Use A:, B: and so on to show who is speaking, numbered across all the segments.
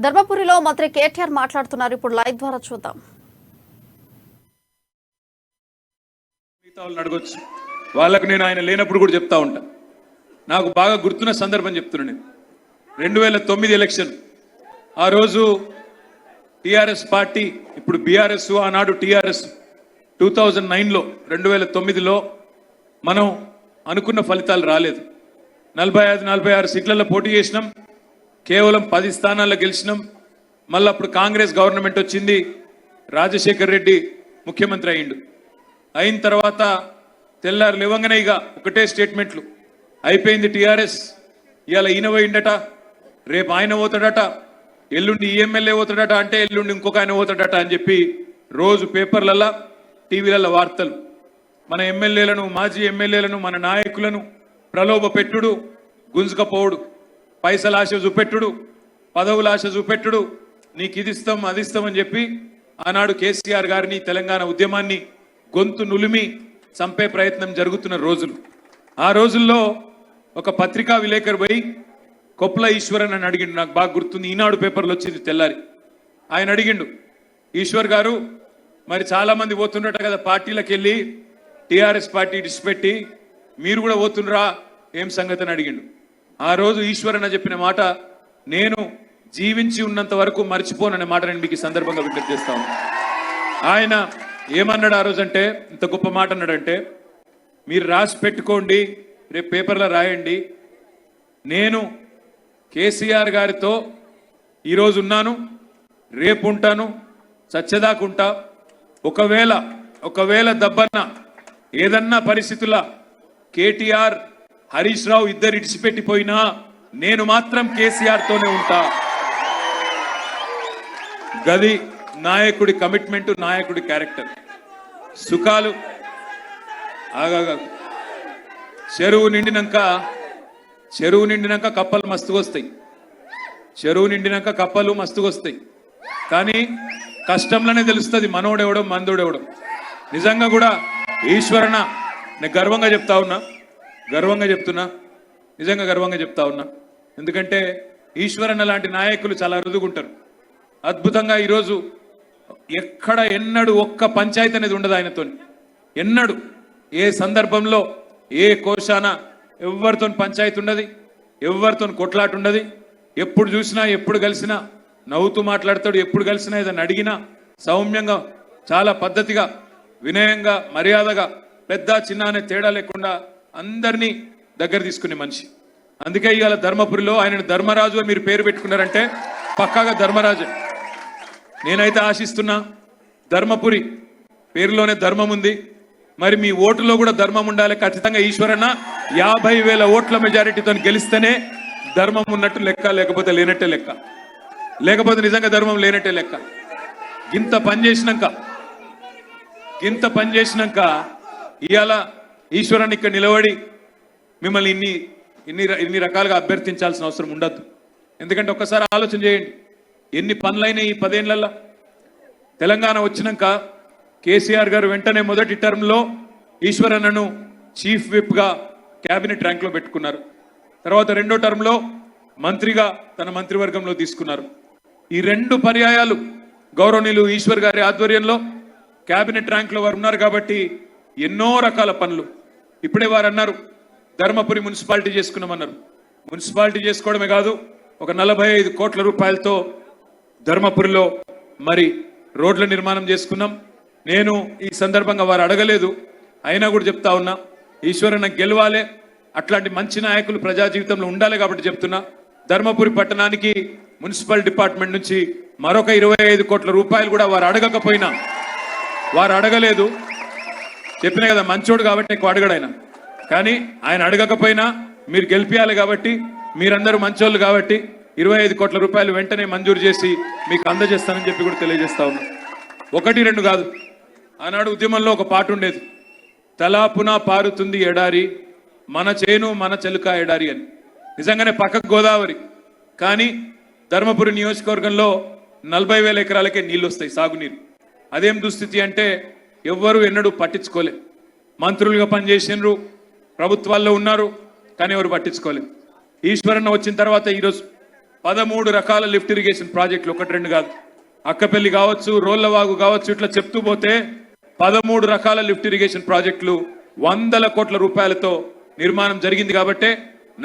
A: ధర్మపురిలో మంత్రి కేటీఆర్ మాట్లాడుతున్నారు. ఇప్పుడు లైవ్ ద్వారా చూద్దాం.
B: అడగొచ్చు వాళ్ళకు నేను ఆయన లేనప్పుడు కూడా చెప్తా ఉంటా. నాకు బాగా గుర్తున్న సందర్భం చెప్తున్నాను. నేను 2009 ఎలక్షన్, ఆ రోజు టీఆర్ఎస్ పార్టీ, ఇప్పుడు బీఆర్ఎస్, ఆనాడు టీఆర్ఎస్ 2009లో 2009లో మనం అనుకున్న ఫలితాలు రాలేదు. 45-46 సీట్లలో పోటీ చేసినాం, కేవలం 10 స్థానాల్లో గెలిచినాం. మళ్ళీ అప్పుడు కాంగ్రెస్ గవర్నమెంట్ వచ్చింది, రాజశేఖర్ రెడ్డి ముఖ్యమంత్రి అయ్యిండు. అయిన తర్వాత తెల్లారు లేవంగానే ఇక ఒకటే స్టేట్మెంట్లు, అయిపోయింది టీఆర్ఎస్, ఇవాళ ఈయన పోయిండట, రేపు ఆయన పోతాడట, ఎల్లుండి ఈ ఎమ్మెల్యే పోతాడట, అంటే ఎల్లుండి ఇంకొక ఆయన పోతాడట అని చెప్పి రోజు పేపర్లల్లో టీవీలలో వార్తలు. మన ఎమ్మెల్యేలను, మాజీ ఎమ్మెల్యేలను, మన నాయకులను ప్రలోభ పెట్టుడు, గుంజుకపోవుడు, పైసల ఆశ చూపెట్టుడు, పదవుల ఆశ చూపెట్టుడు, నీకు ఇది ఇస్తాం అది ఇస్తామని చెప్పి ఆనాడు కేసీఆర్ గారిని, తెలంగాణ ఉద్యమాన్ని గొంతు నులిమి చంపే ప్రయత్నం జరుగుతున్న రోజులు. ఆ రోజుల్లో ఒక పత్రికా విలేకరు పోయి కొప్పుల ఈశ్వరన్ అని అడిగిండు. నాకు బాగా గుర్తుంది, ఈనాడు పేపర్లో వచ్చింది తెల్లారి. ఆయన అడిగిండు, ఈశ్వర్ గారు మరి చాలా మంది పోతుండట కదా పార్టీలకు వెళ్ళి, టీఆర్ఎస్ పార్టీ డిస్పెట్టి మీరు కూడా పోతుండ్రా, ఏం సంగతి అని అడిగిండు. ఆ రోజు ఈశ్వరన్న చెప్పిన మాట నేను జీవించి ఉన్నంత వరకు మర్చిపోననే మాట నేను మీకు ఈ సందర్భంగా విజ్ఞప్తి చేస్తాను. ఆయన ఏమన్నాడు ఆ రోజు అంటే, ఇంత గొప్ప మాట అన్నాడంటే, మీరు రాసి పెట్టుకోండి, రేపు పేపర్లో రాయండి, నేను కేసీఆర్ గారితో ఈరోజు ఉన్నాను, రేపు ఉంటాను, చచ్చేదాకుంటా. ఒకవేళ దబ్బన్న ఏదన్నా పరిస్థితుల కేటీఆర్, హరీష్ రావు ఇద్దరు ఇడిచిపెట్టిపోయినా నేను మాత్రం కేసీఆర్ తోనే ఉంటా. గది నాయకుడి కమిట్మెంట్, నాయకుడి క్యారెక్టర్. సుఖాలు ఆగా చెరువు నిండినాక కప్పలు మస్తుకొస్తాయి, చెరువు నిండినాక కప్పలు మస్తుకొస్తాయి. కానీ కష్టంలోనే తెలుస్తుంది మనోడెవడం మందోడెవడం. నిజంగా కూడా ఈశ్వరన్న, నేను గర్వంగా చెప్తా ఉన్నా, నిజంగా గర్వంగా చెప్తా ఉన్నా. ఎందుకంటే ఈశ్వరన్న లాంటి నాయకులు చాలా అరుదుగుంటారు. అద్భుతంగా ఈరోజు ఎక్కడ ఎన్నడు ఒక్క పంచాయతీ అనేది ఉండదు ఆయనతో. ఎన్నడు ఏ సందర్భంలో ఏ కోశాన ఎవరితో పంచాయతీ ఉండదు, ఎవరితో కొట్లాట ఉండదు. ఎప్పుడు చూసినా ఎప్పుడు కలిసినా నవ్వుతూ మాట్లాడతాడు. ఎప్పుడు కలిసినా ఏదైనా అడిగినా సౌమ్యంగా, చాలా పద్ధతిగా, వినయంగా, మర్యాదగా, పెద్ద చిన్న అనే తేడా లేకుండా అందరినీ దగ్గర తీసుకునే మనిషి. అందుకే ఇవాళ ధర్మపురిలో ఆయనను ధర్మరాజు మీరు పేరు పెట్టుకున్నారంటే పక్కాగా ధర్మరాజు. నేనైతే ఆశిస్తున్నా, ధర్మపురి పేరులోనే ధర్మం ఉంది, మరి మీ ఓటులో కూడా ధర్మం ఉండాలి. ఖచ్చితంగా ఈశ్వరన్న 50,000 ఓట్ల మెజారిటీతో గెలిస్తేనే ధర్మం ఉన్నట్టు లెక్క, లేకపోతే లేనట్టే లెక్క, లేకపోతే నిజంగా ధర్మం లేనట్టే లెక్క. ఇంత పని చేసినాక ఇవాళ ఈశ్వరన్న ఇక్కడ నిలబడి మిమ్మల్ని ఇన్ని రకాలుగా అభ్యర్థించాల్సిన అవసరం ఉండద్దు. ఎందుకంటే ఒక్కసారి ఆలోచన చేయండి, ఎన్ని పనులైనాయి ఈ 10 ఏళ్లలో. తెలంగాణ వచ్చినాక కేసీఆర్ గారు వెంటనే మొదటి టర్మ్లో ఈశ్వరన్నను చీఫ్ విప్గా క్యాబినెట్ ర్యాంక్లో పెట్టుకున్నారు. తర్వాత రెండో టర్మ్లో మంత్రిగా తన మంత్రివర్గంలో తీసుకున్నారు. ఈ 2 పర్యాయాలు గౌరవనీయులు ఈశ్వర్ గారి ఆధ్వర్యంలో క్యాబినెట్ ర్యాంక్లో వారు ఉన్నారు. కాబట్టి ఎన్నో రకాల పనులు, ఇప్పుడే వారు అన్నారు ధర్మపురి మున్సిపాలిటీ చేసుకున్నామన్నారు. మున్సిపాలిటీ చేసుకోవడమే కాదు, ఒక 45 కోట్ల రూపాయలతో ధర్మపురిలో మరి రోడ్ల నిర్మాణం చేసుకున్నాం. నేను ఈ సందర్భంగా వారు అడగలేదు, అయినా కూడా చెప్తా ఉన్నా, ఈశ్వరన్న గెలవాలి, అట్లాంటి మంచి నాయకులు ప్రజా జీవితంలో ఉండాలి కాబట్టి చెప్తున్నా. ధర్మపురి పట్టణానికి మున్సిపల్ డిపార్ట్మెంట్ నుంచి మరొక 25 కోట్ల రూపాయలు కూడా వారు అడగకపోయినా, వారు అడగలేదు, చెప్పినా కదా మంచోడు కాబట్టి ఎక్కువ అడగడైనా, కానీ ఆయన అడగకపోయినా మీరు గెలిపియాలి కాబట్టి, మీరందరూ మంచోళ్ళు కాబట్టి 25 కోట్ల రూపాయలు వెంటనే మంజూరు చేసి మీకు అందజేస్తానని చెప్పి కూడా తెలియజేస్తా ఉన్నా. 1-2 కాదు, ఆనాడు ఉద్యమంలో ఒక పాట ఉండేది, తలాపున పారుతుంది ఎడారి, మన చేను మన చెలుక ఎడారి అని. నిజంగానే పక్కకు గోదావరి, కానీ ధర్మపురి నియోజకవర్గంలో 40,000 ఎకరాలకే నీళ్ళు వస్తాయి, సాగునీరు. అదేం దుస్థితి అంటే ఎవ్వరూ ఎన్నడూ పట్టించుకోలే. మంత్రులుగా పనిచేసినారు, ప్రభుత్వాల్లో ఉన్నారు, కానీ ఎవరు పట్టించుకోలేదు. ఈశ్వరన్న వచ్చిన తర్వాత ఈరోజు 13 రకాల లిఫ్ట్ ఇరిగేషన్ ప్రాజెక్టులు, ఒకటి రెండు కాదు. అక్కపల్లి కావచ్చు, రోళ్లవాగు కావచ్చు, ఇట్లా చెప్తూ పోతే 13 రకాల లిఫ్ట్ ఇరిగేషన్ ప్రాజెక్టులు వందల కోట్ల రూపాయలతో నిర్మాణం జరిగింది. కాబట్టి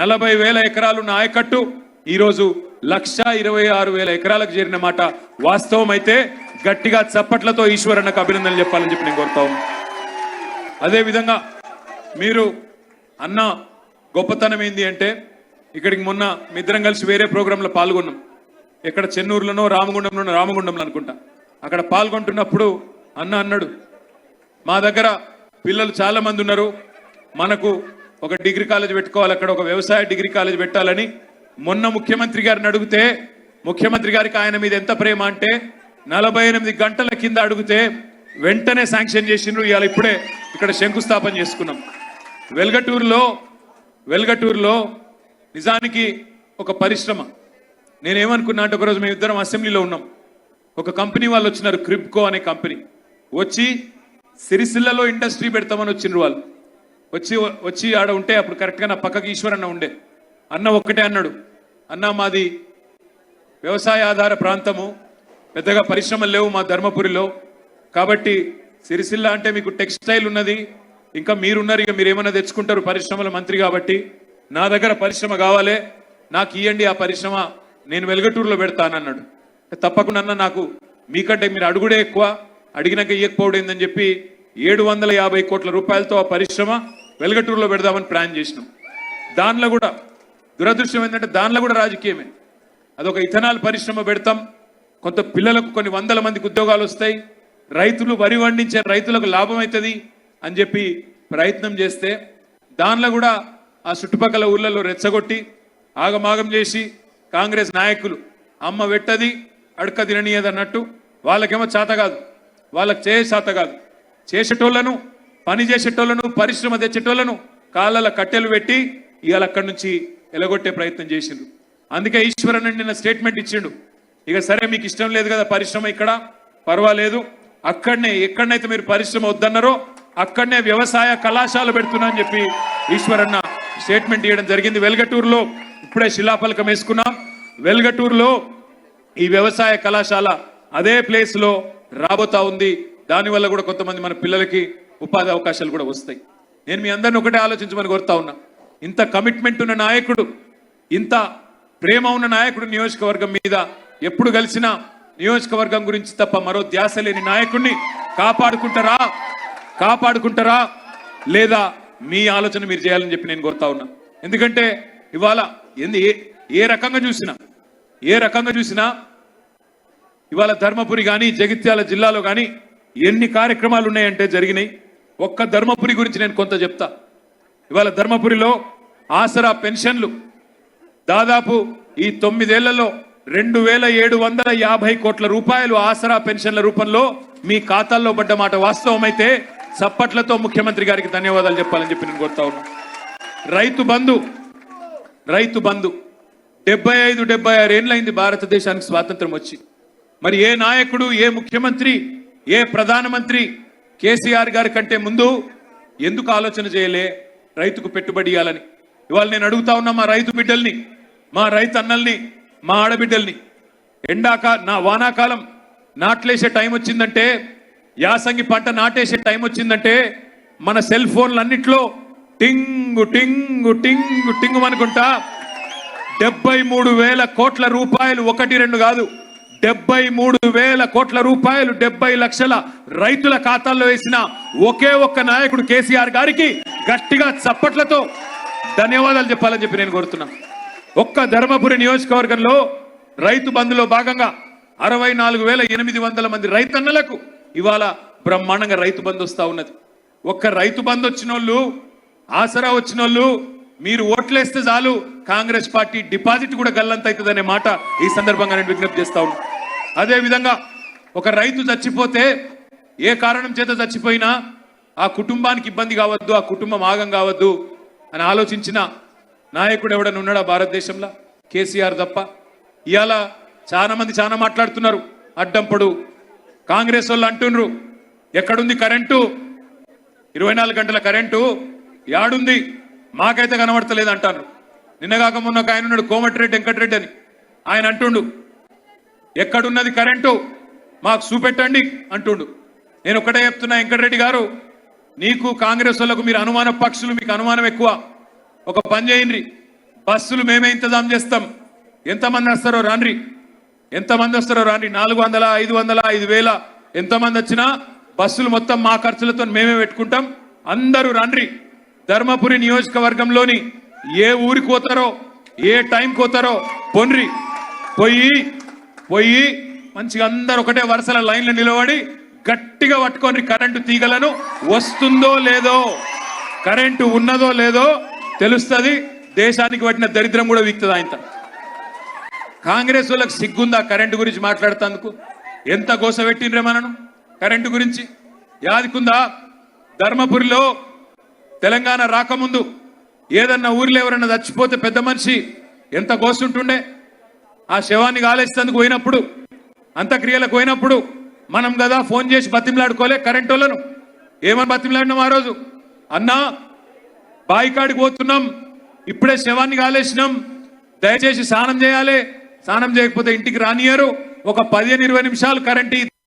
B: 40,000 ఎకరాలున్న ఆయకట్టు ఈరోజు 1,26,000 ఎకరాలకు చేరిన మాట వాస్తవం అయితే గట్టిగా చప్పట్లతో ఈశ్వరన్నకు అభినందనలు చెప్పాలని చెప్పి నేను కోరుతా ఉన్నాను. అదేవిధంగా మీరు అన్న గొప్పతనం ఏంది అంటే, ఇక్కడికి మొన్న మిద్దరం కలిసి వేరే ప్రోగ్రాంలో పాల్గొన్నాం. ఎక్కడ చెన్నూరులోనో రామగుండంలో అనుకుంటా. అక్కడ పాల్గొంటున్నప్పుడు అన్న అన్నాడు, మా దగ్గర పిల్లలు చాలా మంది ఉన్నారు, మనకు ఒక డిగ్రీ కాలేజ్ పెట్టుకోవాలి, అక్కడ ఒక వ్యవసాయ డిగ్రీ కాలేజ్ పెట్టాలని మొన్న ముఖ్యమంత్రి గారిని అడిగితే, ముఖ్యమంత్రి గారికి ఆయన మీద ఎంత ప్రేమ అంటే 48 గంటల కింద అడిగితే వెంటనే శాంక్షన్ చేసిండ్రు. ఇవాళ ఇప్పుడే ఇక్కడ శంకుస్థాపన చేసుకున్నాం. వెల్గటూరులో నిజానికి ఒక పరిశ్రమ. నేనేమనుకున్నా అంటే, ఒకరోజు మేము ఇద్దరం అసెంబ్లీలో ఉన్నాం, ఒక కంపెనీ వాళ్ళు వచ్చినారు, క్రిబ్కో అనే కంపెనీ వచ్చి సిరిసిల్లలో ఇండస్ట్రీ పెడతామని వచ్చిండ్రు. వాళ్ళు వచ్చి ఆడ ఉంటే అప్పుడు కరెక్ట్గా నా పక్కకి ఈశ్వరన్న ఉండే. అన్న ఒక్కటే అన్నాడు, అన్న మాది వ్యవసాయ ఆధార ప్రాంతము, పెద్దగా పరిశ్రమలు లేవు మా ధర్మపురిలో, కాబట్టి సిరిసిల్ల అంటే మీకు టెక్స్టైల్ ఉన్నది, ఇంకా మీరున్నారు, ఇక మీరు ఏమైనా తెచ్చుకుంటారు పరిశ్రమల మంత్రి కాబట్టి, నా దగ్గర పరిశ్రమ కావాలి, నాకు ఇవ్వండి ఆ పరిశ్రమ, నేను వెల్గటూరులో పెడతానన్నాడు. తప్పకుండా అన్న, నాకు మీకంటే మీరు అడుగుడే ఎక్కువ, అడిగినాక ఇవ్వకపోవడేందని చెప్పి 750 కోట్ల రూపాయలతో ఆ పరిశ్రమ వెల్గటూరులో పెడదామని ప్లాన్ చేసినాం. దానిలో కూడా దురదృష్టం ఏంటంటే దానిలో కూడా రాజకీయమే. అదొక ఇథనాల్ పరిశ్రమ పెడతాం, కొంత పిల్లలకు కొన్ని వందల మందికి ఉద్యోగాలు వస్తాయి, రైతులు వరి పండించే రైతులకు లాభం అవుతుంది అని చెప్పి ప్రయత్నం చేస్తే, దానిలో కూడా ఆ చుట్టుపక్కల ఊళ్ళలో రెచ్చగొట్టి ఆగమాగం చేసి కాంగ్రెస్ నాయకులు అమ్మ వెట్టది అడక తిననీయదు అన్నట్టు, వాళ్ళకేమో చేత కాదు, వాళ్ళకి చేత కాదు, చేసేటోళ్లను, పని చేసేటోళ్లను, పరిశ్రమ తెచ్చేటోళ్లను కాళ్ళ కట్టెలు పెట్టి ఇవాళ అక్కడి నుంచి ఎలగొట్టే ప్రయత్నం చేసిండు. అందుకే ఈశ్వరన్ నిన్న స్టేట్మెంట్ ఇచ్చిండు, ఇక సరే మీకు ఇష్టం లేదు కదా పరిశ్రమ ఇక్కడ, పర్వాలేదు, అక్కడనే ఎక్కడనైతే మీరు పరిశ్రమ వద్దన్నారో అక్కడనే వ్యవసాయ కళాశాల పెడుతున్నా అని చెప్పి ఈశ్వరన్న స్టేట్మెంట్ ఇవ్వడం జరిగింది. వెల్గటూరులో ఇప్పుడే శిలాఫలకం వేసుకున్నాం. వెల్గటూరులో ఈ వ్యవసాయ కళాశాల అదే ప్లేస్ లో రాబోతా ఉంది. దానివల్ల కూడా కొంతమంది మన పిల్లలకి ఉపాధి అవకాశాలు కూడా వస్తాయి. నేను మీ అందరిని ఒకటే ఆలోచించమని కోరుతా ఉన్నా, ఇంత కమిట్మెంట్ ఉన్న నాయకుడు, ఇంత ప్రేమ ఉన్న నాయకుడు నియోజకవర్గం మీద ఎప్పుడు కలిసినా నియోజకవర్గం గురించి తప్ప మరో ధ్యాస లేని నాయకుడిని కాపాడుకుంటారా లేదా మీ ఆలోచన మీరు చేయాలని చెప్పి నేను కోరుతా ఉన్నా. ఎందుకంటే ఇవాళ ఏ రకంగా చూసినా ఇవాళ ధర్మపురి కానీ జగిత్యాల జిల్లాలో కానీ ఎన్ని కార్యక్రమాలు ఉన్నాయంటే జరిగినాయి. ఒక్క ధర్మపురి గురించి నేను కొంత చెప్తా. ఇవాళ ధర్మపురిలో ఆసరా పెన్షన్లు దాదాపు ఈ 9 ఏళ్లలో 2,750 కోట్ల రూపాయలు ఆసరా పెన్షన్ల రూపంలో మీ ఖాతాల్లో పడ్డ మాట వాస్తవమైతే చప్పట్లతో ముఖ్యమంత్రి గారికి ధన్యవాదాలు చెప్పాలని చెప్పి నేను కోరుతా ఉన్నా. రైతు బంధు 75-76 ఏళ్ళైంది భారతదేశానికి స్వాతంత్రం వచ్చి. మరి ఏ నాయకుడు, ఏ ముఖ్యమంత్రి, ఏ ప్రధానమంత్రి కేసీఆర్ గారి కంటే ముందు ఎందుకు ఆలోచన చేయలే రైతుకు పెట్టుబడి ఇవ్వాలని? ఇవాళ నేను అడుగుతా ఉన్నా మా రైతు బిడ్డల్ని, మా రైతు అన్నల్ని, మా ఆడబిడ్డల్ని, వానాకాలం నాట్లేసే టైం వచ్చిందంటే, యాసంగి పంట నాటేసే టైం వచ్చిందంటే మన సెల్ ఫోన్లన్నిట్లో టింగు టింగు టింగు టింగు అనుకుంటా 73,000 కోట్ల రూపాయలు, 1-2 కాదు, 73,000 కోట్ల రూపాయలు 70 లక్షల రైతుల ఖాతాల్లో వేసిన ఒకే ఒక్క నాయకుడు కేసీఆర్ గారికి గట్టిగా చప్పట్లతో ధన్యవాదాలు చెప్పాలని చెప్పి నేను కోరుతున్నా. ఒక్క ధర్మపురి నియోజకవర్గంలో రైతు బంధులో భాగంగా 64,800 మంది రైతన్నలకు ఇవాళ బ్రహ్మాండంగా రైతు బంధు వస్తా ఉన్నది. ఒక్క రైతు బంధు వచ్చిన వాళ్ళు, ఆసరా వచ్చిన వాళ్ళు, మీరు ఓట్లేస్తే చాలు కాంగ్రెస్ పార్టీ డిపాజిట్ కూడా గల్లంత అవుతుందనే మాట ఈ సందర్భంగా నేను విజ్ఞప్తి చేస్తా ఉన్నా. అదే విధంగా ఒక రైతు చచ్చిపోతే, ఏ కారణం చేత చచ్చిపోయినా ఆ కుటుంబానికి ఇబ్బంది కావద్దు, ఆ కుటుంబం ఆగం కావద్దు అని ఆలోచించిన నాయకుడు ఎవడన్నా ఉన్నాడా భారతదేశంలో? కేసీఆర్ తప్ప. ఇవాళ చాలా మంది చాలా మాట్లాడుతున్నారు, అడ్డంపడు కాంగ్రెస్ వాళ్ళు అంటున్నారు, ఎక్కడుంది కరెంటు, 24 గంటల కరెంటు యాడుంది, మాకైతే కనబడతలేదు అంటారు. నిన్నగాక మొన్న ఒక ఆయన ఉన్నాడు కోమటిరెడ్డి వెంకటరెడ్డి అని, ఆయన అంటుండు ఎక్కడున్నది కరెంటు మాకు చూపెట్టండి అంటుండు. నేను ఒకటే చెప్తున్నా, వెంకటరెడ్డి గారు, నీకు కాంగ్రెస్ వాళ్ళకు మీరు అనుమాన పక్షులు, మీకు అనుమానం ఎక్కువ. ఒక పని చేయండి, బస్సులు మేమే ఇంతజాం చేస్తాం. ఎంతమంది వస్తారో రాండ్రి, ఎంతమంది వస్తారో రాండ్రి, 400, 500, 5000 ఎంతమంది వచ్చినా బస్సులు మొత్తం మా ఖర్చులతో మేమే పెట్టుకుంటాం. అందరూ రాండ్రి. ధర్మపురి నియోజకవర్గంలోని ఏ ఊరికి పోతారో, ఏ టైంకి పోతారో పొన్రి, పోయి మంచిగా అందరు ఒకటే వరుసల లైన్లో నిలబడి గట్టిగా పట్టుకొని కరెంటు తీగలను. వస్తుందో లేదో, కరెంటు ఉన్నదో లేదో తెలుస్తుంది. దేశానికి పట్టిన దరిద్రం కూడా వీక్తుంది ఆయన. కాంగ్రెస్ వాళ్ళకి సిగ్గుందా కరెంటు గురించి మాట్లాడుతందుకు? ఎంత గోస పెట్టిండ్రే మనను కరెంటు గురించి. యాదికుందా ధర్మపురిలో తెలంగాణ రాకముందు ఏదన్నా ఊర్లో ఎవరన్నా చచ్చిపోతే పెద్ద మనిషి ఎంత గోస్తుంటుండే. ఆ శవాన్ని కాలేసేందుకు పోయినప్పుడు, అంత్యక్రియలకు పోయినప్పుడు మనం కదా ఫోన్ చేసి బతిమలాడుకోలే కరెంటు వాళ్ళను. ఏమని బతిమలాడినాం ఆ రోజు? అన్నా బాయికాడికి పోతున్నాం, ఇప్పుడే శవాన్ని కాలేసినాం, దయచేసి స్నానం చేయాలి, స్నానం చేయకపోతే ఇంటికి రానియరు, ఒక 15-20 నిమిషాలు కరెంట్